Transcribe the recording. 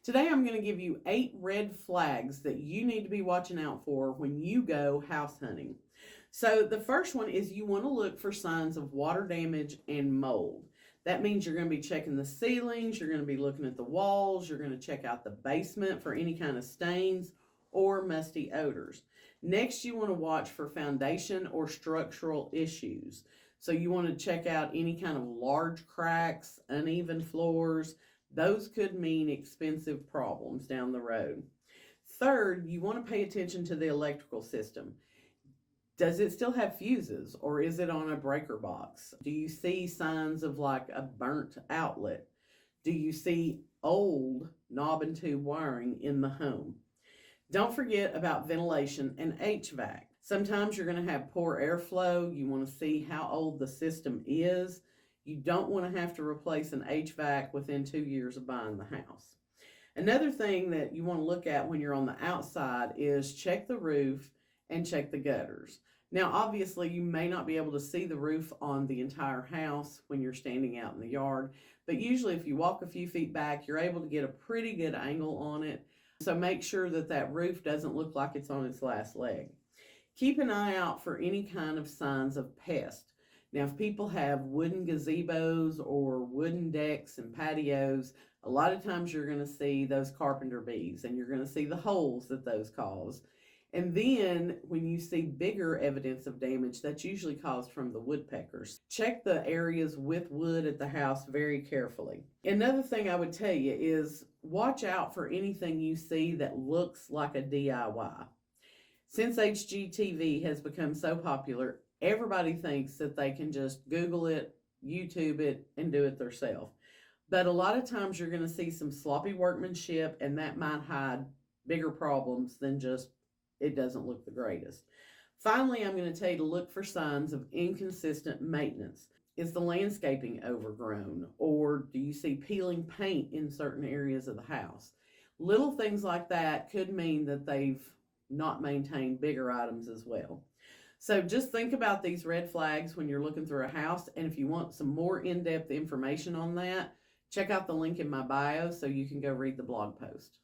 Today I'm going to give you 8 red flags that you need to be watching out for when you go house hunting. So the first one is you want to look for signs of water damage and mold. That means you're going to be checking the ceilings, you're going to be looking at the walls, you're going to check out the basement for any kind of stains or musty odors. Next, you want to watch for foundation or structural issues. So you want to check out any kind of large cracks, uneven floors. Those could mean expensive problems down the road. Third, you want to pay attention to the electrical system. Does it still have fuses, or is it on a breaker box? Do you see signs of like a burnt outlet? Do you see old knob and tube wiring in the home? Don't forget about ventilation and HVAC. Sometimes you're going to have poor airflow. You want to see how old the system is. You don't want to have to replace an HVAC within 2 years of buying the house. Another thing that you want to look at when you're on the outside is check the roof and check the gutters. Now, obviously, you may not be able to see the roof on the entire house when you're standing out in the yard, but usually if you walk a few feet back, you're able to get a pretty good angle on it. So make sure that that roof doesn't look like it's on its last leg. Keep an eye out for any kind of signs of pest. Now, if people have wooden gazebos or wooden decks and patios, a lot of times you're going to see those carpenter bees and you're going to see the holes that those cause. And then when you see bigger evidence of damage, that's usually caused from the woodpeckers. Check the areas with wood at the house very carefully. Another thing I would tell you is watch out for anything you see that looks like a DIY. Since HGTV has become so popular, everybody thinks that they can just Google it, YouTube it, and do it themselves. But a lot of times you're going to see some sloppy workmanship, and that might hide bigger problems than just it doesn't look the greatest. Finally, I'm going to tell you to look for signs of inconsistent maintenance. Is the landscaping overgrown, or do you see peeling paint in certain areas of the house? Little things like that could mean that they've not maintained bigger items as well. So just think about these red flags when you're looking through a house, and if you want some more in-depth information on that, check out the link in my bio so you can go read the blog post.